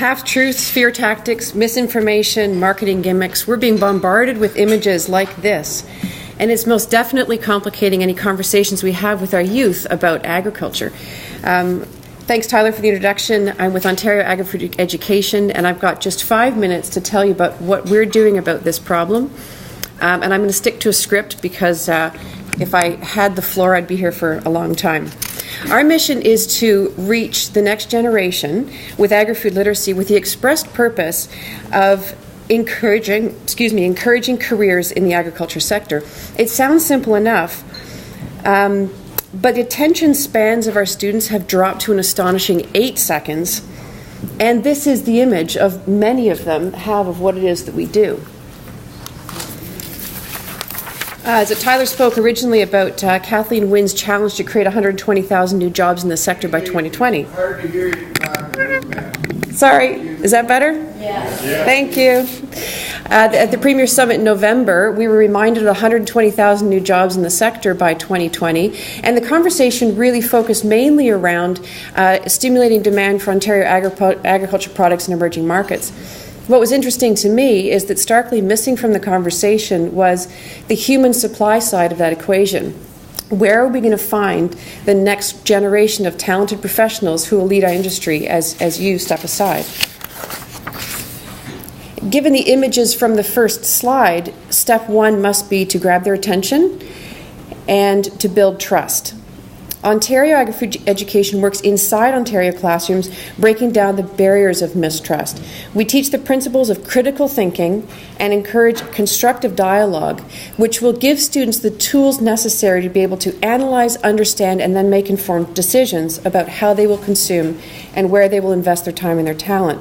half-truths, fear tactics, misinformation, marketing gimmicks. We're being bombarded with images like this. And it's most definitely complicating any conversations we have with our youth about agriculture. Thanks, Tyler, for the introduction. I'm with Ontario Agri-Food Education, and I've got just 5 minutes to tell you about what we're doing about this problem. And I'm going to stick to a script because if I had the floor, I'd be here for a long time. Our mission is to reach the next generation with agri-food literacy with the expressed purpose of encouraging careers in the agriculture sector. It sounds simple enough, but the attention spans of our students have dropped to an astonishing 8 seconds, and this is the image of many of them have of what it is that we do. Tyler spoke originally about Kathleen Wynn's challenge to create 120,000 new jobs in the sector by 2020. Hard to hear you. Sorry, is that better? Yes. Thank you. At the Premier Summit in November, we were reminded of 120,000 new jobs in the sector by 2020, and the conversation really focused mainly around stimulating demand for Ontario agriculture products in emerging markets. What was interesting to me is that starkly missing from the conversation was the human supply side of that equation. Where are we going to find the next generation of talented professionals who will lead our industry as you step aside? Given the images from the first slide, step one must be to grab their attention and to build trust. Ontario Agri-Food Education works inside Ontario classrooms, breaking down the barriers of mistrust. We teach the principles of critical thinking and encourage constructive dialogue, which will give students the tools necessary to be able to analyze, understand, and then make informed decisions about how they will consume and where they will invest their time and their talent.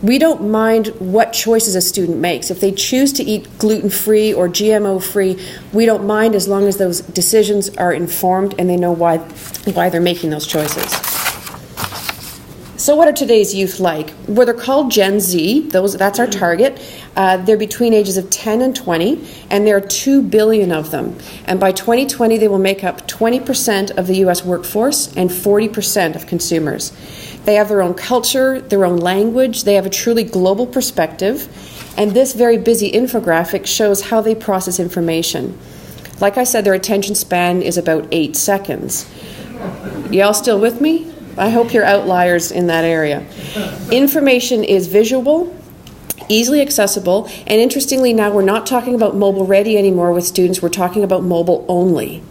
We don't mind what choices a student makes. If they choose to eat gluten-free or GMO-free, we don't mind as long as those decisions are informed and they know why they're making those choices. So what are today's youth like? Well, they're called Gen Z. That's our target. They're between ages of 10 and 20, and there are 2 billion of them. And by 2020, they will make up 20% of the U.S. workforce and 40% of consumers. They have their own culture, their own language. They have a truly global perspective. And this very busy infographic shows how they process information. Like I said, their attention span is about 8 seconds. Y'all still with me? I hope you're outliers in that area. Information is visual, easily accessible, and interestingly now we're not talking about mobile ready anymore with students, we're talking about mobile only.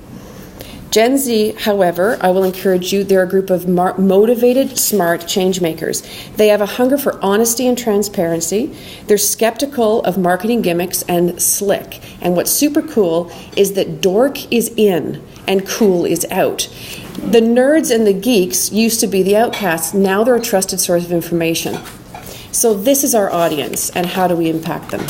Gen Z, however, I will encourage you, they're a group of motivated, smart change makers. They have a hunger for honesty and transparency. They're skeptical of marketing gimmicks and slick. And what's super cool is that dork is in and cool is out. The nerds and the geeks used to be the outcasts. Now they're a trusted source of information. So this is our audience, and how do we impact them?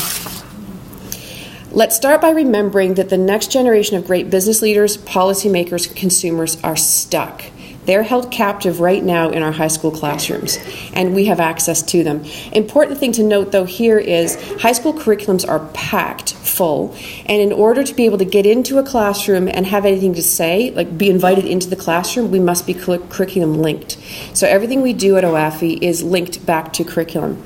Let's start by remembering that the next generation of great business leaders, policymakers, and consumers are stuck. They're held captive right now in our high school classrooms, and we have access to them. Important thing to note, though, here is high school curriculums are packed full, and in order to be able to get into a classroom and have anything to say, like be invited into the classroom, we must be curriculum linked. So everything we do at OAFE is linked back to curriculum.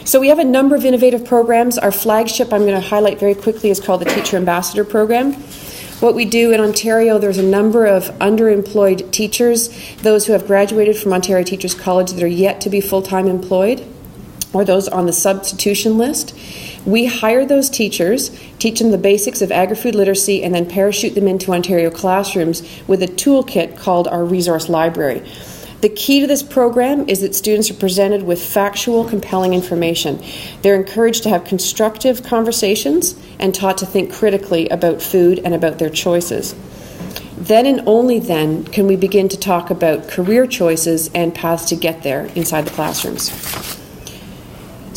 So we have a number of innovative programs. Our flagship, I'm going to highlight very quickly, is called the Teacher Ambassador Program. What we do in Ontario, there's a number of underemployed teachers, those who have graduated from Ontario Teachers College that are yet to be full-time employed, or those on the substitution list. We hire those teachers, teach them the basics of agri-food literacy, and then parachute them into Ontario classrooms with a toolkit called our resource library. The key to this program is that students are presented with factual, compelling information. They're encouraged to have constructive conversations and taught to think critically about food and about their choices. Then and only then can we begin to talk about career choices and paths to get there inside the classrooms.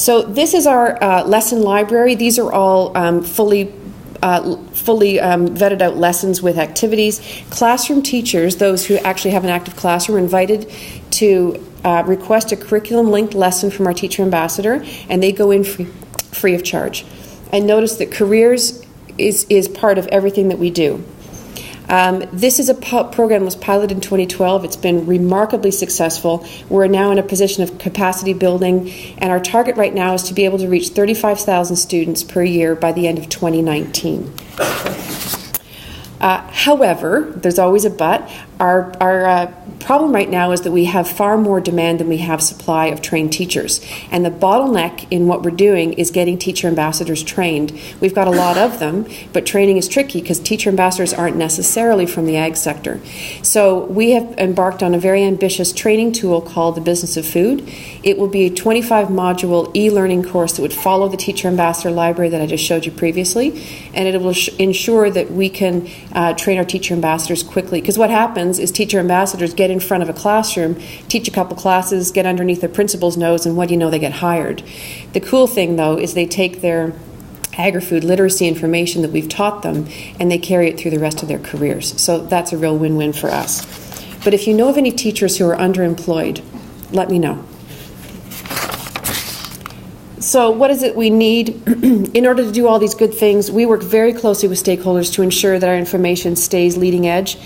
So this is our lesson library. These are all fully vetted out lessons with activities. Classroom teachers, those who actually have an active classroom, are invited to request a curriculum-linked lesson from our teacher ambassador, and they go in free of charge. And notice that careers is part of everything that we do. This is a program that was piloted in 2012. It's been remarkably successful. We're now in a position of capacity building, and our target right now is to be able to reach 35,000 students per year by the end of 2019. However, there's always a but. Our problem right now is that we have far more demand than we have supply of trained teachers. And the bottleneck in what we're doing is getting teacher ambassadors trained. We've got a lot of them, but training is tricky because teacher ambassadors aren't necessarily from the ag sector. So we have embarked on a very ambitious training tool called the Business of Food. It will be a 25-module e-learning course that would follow the teacher ambassador library that I just showed you previously, and it will ensure that we can train our teacher ambassadors quickly. Because what happens is teacher ambassadors get in front of a classroom, teach a couple classes, get underneath the principal's nose, and what do you know, they get hired. The cool thing, though, is they take their agri-food literacy information that we've taught them and they carry it through the rest of their careers. So that's a real win-win for us. But if you know of any teachers who are underemployed, let me know. So what is it we need? In order to do all these good things, we work very closely with stakeholders to ensure that our information stays leading edge.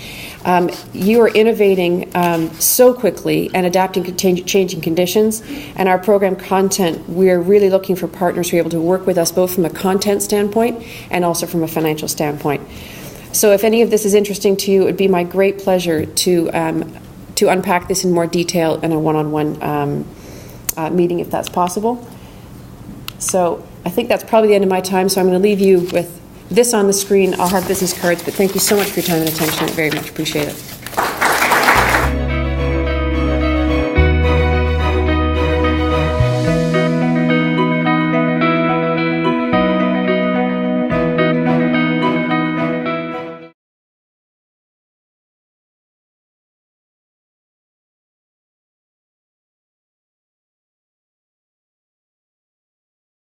You are innovating so quickly and adapting to changing conditions. And our program content, we're really looking for partners who are able to work with us both from a content standpoint and also from a financial standpoint. So if any of this is interesting to you, it would be my great pleasure to unpack this in more detail in a one-on-one meeting if that's possible. So I think that's probably the end of my time, so I'm going to leave you with this on the screen. I'll have business cards, but thank you so much for your time and attention. I very much appreciate it.